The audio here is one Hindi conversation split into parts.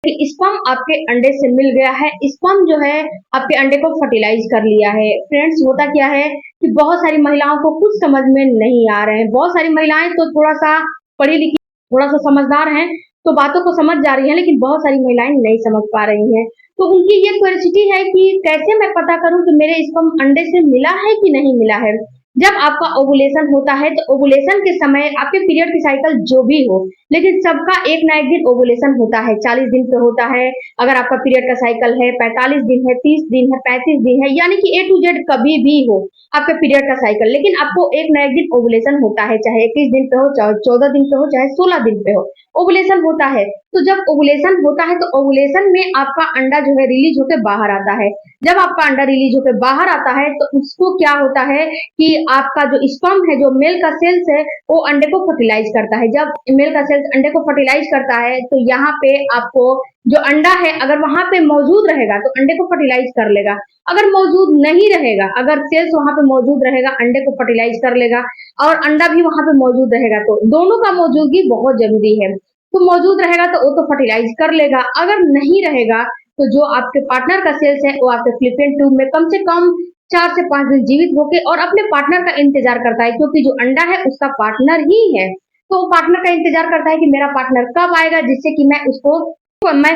कि स्पर्म आपके अंडे से मिल गया है, स्पर्म जो है आपके अंडे को फर्टिलाइज कर लिया है। फ्रेंड्स, होता क्या है कि बहुत सारी महिलाओं को कुछ समझ में नहीं आ रहे हैं। बहुत सारी महिलाएं तो थोड़ा सा पढ़ी लिखी, थोड़ा सा समझदार हैं, तो बातों को समझ जा रही हैं, लेकिन बहुत सारी महिलाएं नहीं समझ पा रही हैं। तो उनकी ये क्यूरियोसिटी है कि कैसे मैं पता करूं कि मेरे स्पर्म अंडे से मिला है कि नहीं मिला है। जब आपका ओवुलेशन होता है तो ओवुलेशन के समय आपके पीरियड की साइकिल जो भी हो, लेकिन सबका एक ना एक दिन ओवुलेशन होता है। 40 दिन पे होता है, अगर आपका पीरियड का साइकिल है 45 दिन है, 30 दिन है, 35 दिन है, यानी कि ए टू जेड कभी भी हो आपके पीरियड का साइकिल, लेकिन आपको एक ना एक दिन ओवुलेशन होता है, चाहे 21 दिन पे हो, चाहे 14 दिन पे हो, चाहे 16 दिन पे हो, ओवुलेशन होता है। तो जब ओवुलेशन होता है तो ओवुलेशन में आपका अंडा जो है रिलीज होकर बाहर आता है। जब आपका अंडा रिलीज होकर बाहर आता है तो उसको क्या होता है कि आपका जो स्पर्म है, जो मेल का सेल्स है, वो अंडे को फर्टिलाइज करता है। जब मेल का सेल्स अंडे को फर्टिलाइज करता है तो यहाँ पे आपको जो अंडा है अगर वहां पे मौजूद रहेगा तो अंडे को फर्टिलाइज कर लेगा, अगर मौजूद नहीं रहेगा, अगर सेल्स वहां पे मौजूद रहेगा अंडे को फर्टिलाइज कर लेगा, और अंडा भी वहां पे मौजूद रहेगा। तो दोनों का मौजूदगी बहुत जरूरी है। तो मौजूद रहेगा तो वो तो फर्टिलाइज कर लेगा, अगर नहीं रहेगा तो जो आपके पार्टनर का सेल्स है वो आपके फ्लिपियन ट्यूब में कम से कम 4 से 5 दिन जीवित होके और अपने पार्टनर का इंतजार करता है, क्योंकि जो अंडा है उसका पार्टनर ही है। तो वो पार्टनर का इंतजार करता है कि मेरा पार्टनर कब आएगा जिससे कि मैं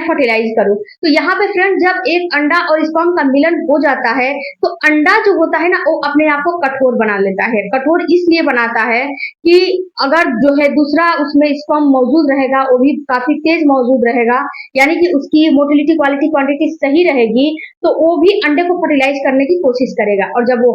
फर्टिलाइज करूं। तो यहाँ पे फ्रेंड, जब एक अंडा और स्पर्म का मिलन हो जाता है तो अंडा जो होता है ना वो अपने आप को कठोर बना लेता है। कठोर इसलिए बनाता है कि अगर जो है दूसरा उसमें स्पर्म मौजूद रहेगा, वो भी काफी तेज मौजूद रहेगा, यानी कि उसकी मोटिलिटी क्वालिटी क्वांटिटी सही रहेगी, तो वो भी अंडे को फर्टिलाइज करने की कोशिश करेगा। और जब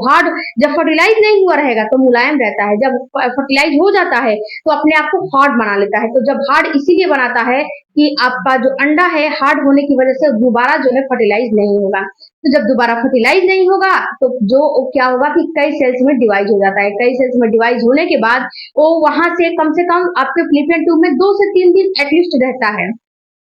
फर्टिलाइज नहीं हुआ रहेगा तो मुलायम रहता है, जब फर्टिलाइज हो जाता है तो अपने आप को हार्ड बना लेता है। तो जब हार्ड इसीलिए बनाता है कि आपका जो अंडा है हार्ड होने की वजह से दोबारा जो है फर्टिलाइज नहीं होगा। तो जब दोबारा फर्टिलाइज नहीं होगा तो जो क्या होगा कि कई सेल्स में डिवाइड हो जाता है। कई सेल्स में डिवाइड होने के बाद वो वहां से कम आपके फ्लिपियन ट्यूब में 2 से 3 दिन एटलीस्ट रहता है।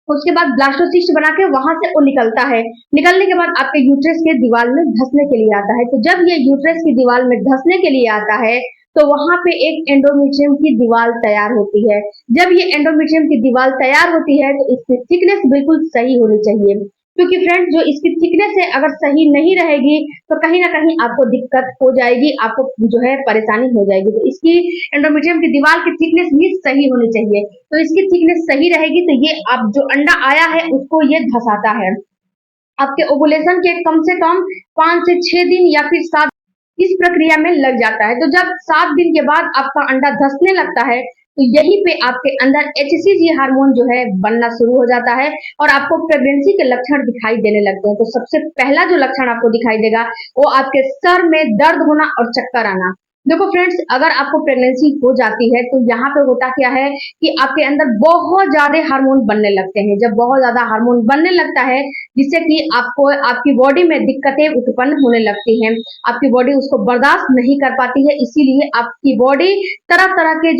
उसके बाद ब्लास्टोसिस्ट बना के वहां से वो निकलता है। निकलने के बाद आपके यूट्रस के दीवार में धंसने के लिए आता है। तो जब ये यूट्रस की दीवार में धंसने के लिए आता है तो वहां पे एक एंडोमेट्रियम की दीवार तैयार होती है। जब ये एंडोमेट्रियम की दीवार तैयार होती है तो इसकी थिकनेस बिल्कुल सही होनी चाहिए, क्योंकि फ्रेंड जो इसकी थिकनेस है अगर सही नहीं रहेगी तो कहीं ना कहीं आपको दिक्कत हो जाएगी, आपको जो है परेशानी हो जाएगी। तो इसकी एंडोमेट्रियम की दीवार की थिकनेस भी सही होनी चाहिए। तो इसकी थिकनेस सही रहेगी तो ये आप जो अंडा आया है उसको ये धसाता है। आपके ओवुलेशन के कम से कम 5 से 6 दिन या फिर 7 इस प्रक्रिया में लग जाता है। तो जब 7 दिन के बाद आपका अंडा धसने लगता है तो यहीं पे आपके अंदर एचसीजी हार्मोन जो है बनना शुरू हो जाता है और आपको प्रेगनेंसी के लक्षण दिखाई देने लगते हैं। तो सबसे पहला जो लक्षण आपको दिखाई देगा वो आपके सर में दर्द होना और चक्कर आना। देखो फ्रेंड्स, अगर आपको प्रेगनेंसी हो जाती है तो यहाँ पे होता क्या है कि आपके अंदर बहुत ज्यादा हार्मोन बनने लगते हैं। जब बहुत ज्यादा हार्मोन बनने लगता है जिससे कि आपको आपकी बॉडी में दिक्कतें उत्पन्न होने लगती हैं, आपकी बॉडी उसको बर्दाश्त नहीं कर पाती है, इसीलिए आपकी बॉडी तरह तरह के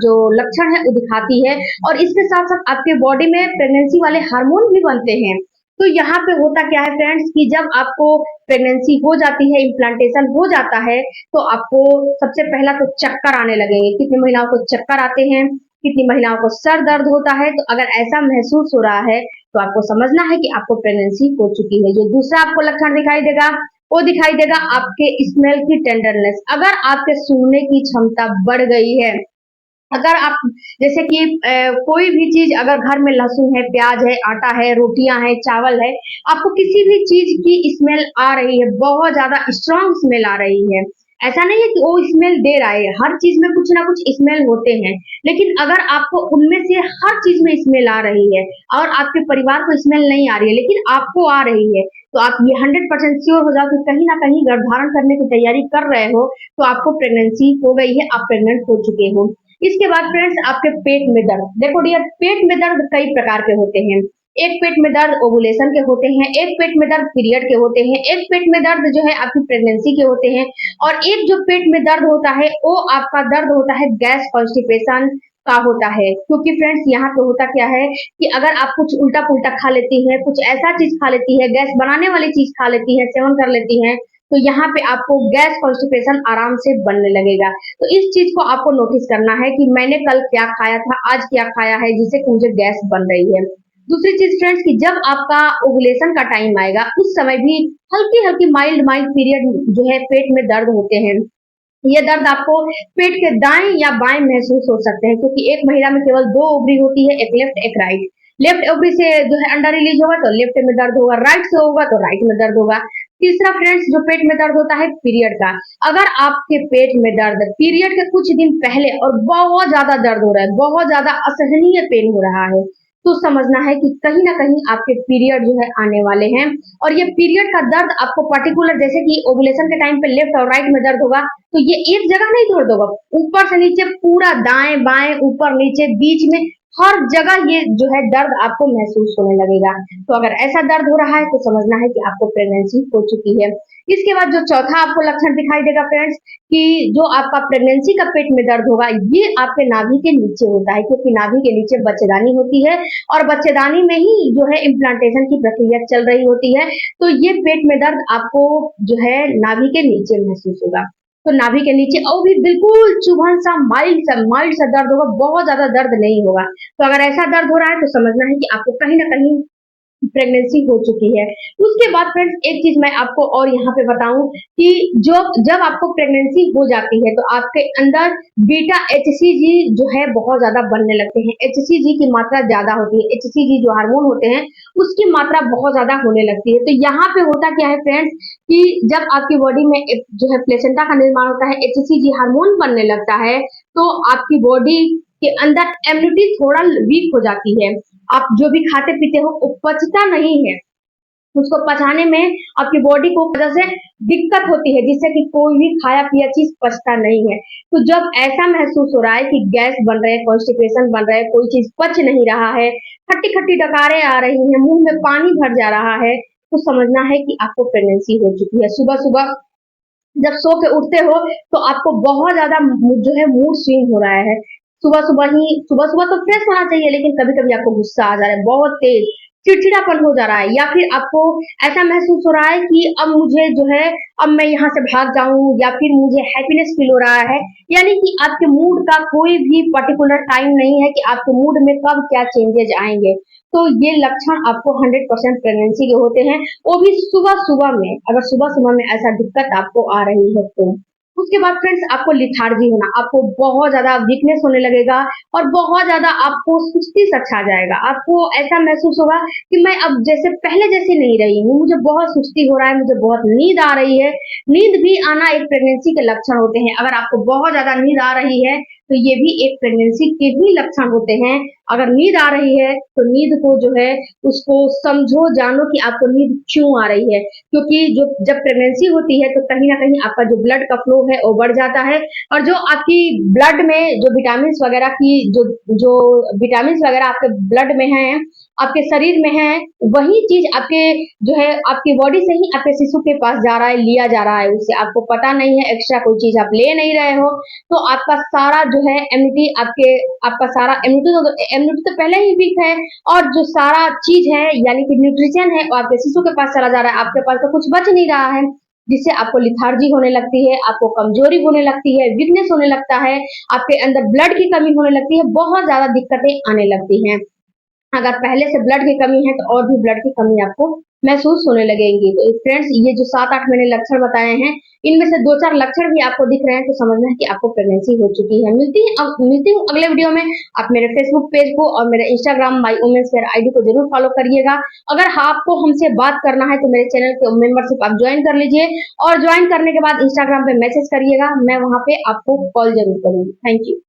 जो लक्षण है वो दिखाती है। और इसके साथ साथ आपके बॉडी में प्रेगनेंसी वाले हार्मोन भी बनते हैं। तो यहाँ पे होता क्या है फ्रेंड्स कि जब आपको प्रेगनेंसी हो जाती है, इम्प्लांटेशन हो जाता है, तो आपको सबसे पहला तो चक्कर आने लगेंगे। कितनी महिलाओं को चक्कर आते हैं, कितनी महिलाओं को सर दर्द होता है। तो अगर ऐसा महसूस हो रहा है तो आपको समझना है कि आपको प्रेगनेंसी हो चुकी है। जो दूसरा आपको लक्षण दिखाई देगा वो दिखाई देगा आपके स्मेल की टेंडरनेस। अगर आपके सूंघने की क्षमता बढ़ गई है, अगर आप जैसे कि कोई भी चीज, अगर घर में लहसुन है, प्याज है, आटा है, रोटियां है, चावल है, आपको किसी भी चीज की स्मेल आ रही है, बहुत ज्यादा स्ट्रांग स्मेल आ रही है, ऐसा नहीं है कि वो स्मेल दे रहा है, हर चीज में कुछ ना कुछ स्मेल होते हैं, लेकिन अगर आपको उनमें से हर चीज में स्मेल आ रही है और आपके परिवार को स्मेल नहीं आ रही है लेकिन आपको आ रही है, तो आप ये 100% श्योर हो जाओ कि कहीं ना कहीं गर्भधारण करने की तैयारी कर रहे हो, तो आपको प्रेगनेंसी हो गई है, आप प्रेग्नेंट हो चुके हो। इसके बाद फ्रेंड्स आपके पेट में दर्द, देखो डियर, पेट में दर्द कई प्रकार के होते हैं। एक पेट में दर्द ओवुलेशन के होते हैं, एक पेट में दर्द पीरियड के होते हैं, एक पेट में दर्द जो है आपकी प्रेगनेंसी के होते हैं, और एक जो पेट में दर्द होता है वो आपका दर्द होता है गैस कॉन्स्टिपेशन का होता है। क्योंकि फ्रेंड्स यहाँ पे होता क्या है कि अगर आप कुछ उल्टा पुल्टा खा लेती है, कुछ ऐसा चीज खा लेती है, गैस बनाने वाली चीज खा लेती है, सेवन कर लेती है, तो यहाँ पे आपको गैस कॉन्स्टिपेशन आराम से बनने लगेगा। तो इस चीज को आपको नोटिस करना है कि मैंने कल क्या खाया था, आज क्या खाया है जिससे कि मुझे गैस बन रही है। दूसरी चीज फ्रेंड्स कि जब आपका ओवुलेशन का टाइम आएगा उस समय भी हल्की हल्की माइल्ड माइल्ड पीरियड जो है पेट में दर्द होते हैं। ये दर्द आपको पेट के दाएं या बाएं महसूस हो सकते हैं, क्योंकि एक महिला में केवल 2 ओवरी होती है, एक लेफ्ट एक राइट। लेफ्ट ओवरी से जो है अंडा रिलीज होगा तो लेफ्ट में दर्द होगा, राइट से होगा तो राइट में दर्द होगा। तीसरा फ्रेंड्स जो पेट में दर्द होता है पीरियड का। अगर आपके पेट में दर्द पीरियड के कुछ दिन पहले और बहुत ज्यादा दर्द हो रहा है, बहुत ज्यादा असहनीय पेन हो रहा है, तो समझना है कि कहीं ना कहीं आपके पीरियड जो है आने वाले हैं। और ये पीरियड का दर्द आपको पर्टिकुलर, जैसे कि ओवुलेशन के टाइम पे लेफ्ट और राइट में दर्द होगा, तो ये एक जगह नहीं दर्द होगा, ऊपर से नीचे पूरा दाएं बाएं ऊपर नीचे बीच में हर जगह ये जो है दर्द आपको महसूस होने लगेगा। तो अगर ऐसा दर्द हो रहा है तो समझना है कि आपको प्रेगनेंसी हो चुकी है। इसके बाद जो चौथा आपको लक्षण दिखाई देगा फ्रेंड्स कि जो आपका प्रेगनेंसी का पेट में दर्द होगा, ये आपके नाभि के नीचे होता है, क्योंकि नाभि के नीचे बच्चेदानी होती है और बच्चेदानी में ही जो है इम्प्लांटेशन की प्रक्रिया चल रही होती है। तो ये पेट में दर्द आपको जो है नाभि के नीचे महसूस होगा। तो नाभि के नीचे और भी बिल्कुल चुभन सा माइल्ड सा दर्द होगा, बहुत ज्यादा दर्द नहीं होगा। तो अगर ऐसा दर्द हो रहा है तो समझना है कि आपको कहीं ना कहीं प्रेगनेंसी हो चुकी है। उसके बाद फ्रेंड्स एक चीज मैं आपको और यहाँ पे बताऊं कि जो जब आपको प्रेगनेंसी हो जाती है तो आपके अंदर बीटा एचसीजी जो है बहुत ज्यादा बनने लगते हैं। एचसीजी की मात्रा ज्यादा होती है, एचसीजी जो हार्मोन होते हैं उसकी मात्रा बहुत ज्यादा होने लगती है। तो यहाँ पे होता क्या है फ्रेंड्स कि जब आपकी बॉडी में जो है प्लेसेंटा का निर्माण होता है, एचसीजी हार्मोन बनने लगता है, तो आपकी बॉडी के अंदर इम्यूनिटी थोड़ा वीक हो जाती है। आप जो भी खाते पीते हो वो पचता नहीं है, उसको पचाने में आपकी बॉडी को वजह से दिक्कत होती है, जिससे कि कोई भी खाया पिया चीज पचता नहीं है। तो जब ऐसा महसूस हो रहा है कि गैस बन रहे हैं, कॉन्स्टिपेशन बन रहा है, कोई चीज पच नहीं रहा है, खट्टी खट्टी डकारें आ रही हैं, मुंह में पानी भर जा रहा है, तो समझना है कि आपको प्रेगनेंसी हो चुकी है। सुबह सुबह जब सो के उठते हो तो आपको बहुत ज्यादा जो है मूड स्विंग हो रहा है। सुबह सुबह तो फ्रेश होना चाहिए, लेकिन कभी कभी आपको गुस्सा आ जा रहा है, बहुत तेज चिड़चिड़ापन हो जा रहा है, या फिर आपको ऐसा महसूस हो रहा है कि अब मुझे जो है अब मैं यहाँ से भाग जाऊं, या फिर मुझे हैप्पीनेस फील हो रहा है। यानी कि आपके मूड का कोई भी पर्टिकुलर टाइम नहीं है कि आपके मूड में कब क्या चेंजेज आएंगे। तो ये लक्षण आपको 100% प्रेगनेंसी के होते हैं, वो भी सुबह सुबह में। अगर सुबह सुबह में ऐसा दिक्कत आपको आ रही है तो उसके बाद फ्रेंड्स आपको लिथार्जी होना, आपको बहुत ज्यादा वीकनेस होने लगेगा और बहुत ज्यादा आपको सुस्ती सा छा जाएगा। आपको ऐसा महसूस होगा कि मैं अब जैसे पहले जैसी नहीं रही हूँ, मुझे बहुत सुस्ती हो रहा है, मुझे बहुत नींद आ रही है। नींद भी आना एक प्रेगनेंसी के लक्षण होते हैं। अगर आपको बहुत ज्यादा नींद आ रही है तो ये भी एक प्रेगनेंसी के ही लक्षण होते हैं। अगर नींद आ रही है तो नींद को जो है उसको समझो, जानो कि आपको नींद क्यों आ रही है, क्योंकि जो जब प्रेगनेंसी होती है तो कहीं ना कहीं आपका जो ब्लड का फ्लो है वो बढ़ जाता है, और जो आपकी ब्लड में जो विटामिन वगैरह की जो विटामिन वगैरह आपके ब्लड में है, आपके शरीर में है, वही चीज आपके जो है आपकी बॉडी से ही आपके शिशु के पास जा रहा है, लिया जा रहा है, उससे आपको पता नहीं है, एक्स्ट्रा कोई चीज आप ले नहीं रहे हो। तो आपका सारा जो है इम्यूनिटी आपका सारा इम्यूनिटी तो पहले ही वीक है, और जो सारा चीज है यानी कि न्यूट्रिशन है वो आपके शिशु के पास चला जा रहा है, आपके पास तो कुछ बच नहीं रहा है, जिससे आपको लिथार्जी होने लगती है, आपको कमजोरी होने लगती है, वीकनेस होने लगता है, आपके अंदर ब्लड की कमी होने लगती है, बहुत ज्यादा दिक्कतें आने लगती हैं। अगर पहले से ब्लड की कमी है तो और भी ब्लड की कमी आपको महसूस होने लगेगी। तो फ्रेंड्स ये जो 7-8 मैंने लक्षण बताए हैं, इनमें से 2-4 लक्षण भी आपको दिख रहे हैं तो समझना है कि आपको प्रेगनेंसी हो चुकी है। मिलती हूँ अगले वीडियो में। आप मेरे फेसबुक पेज को और मेरे Instagram my women's wear ID को जरूर फॉलो करिएगा। अगर आपको हमसे बात करना है तो मेरे चैनल के मेंबरशिप आप ज्वाइन कर लीजिए, और ज्वाइन करने के बाद इंस्टाग्राम पे मैसेज करिएगा, मैं वहां पे आपको कॉल जरूर करूंगी। Thank you.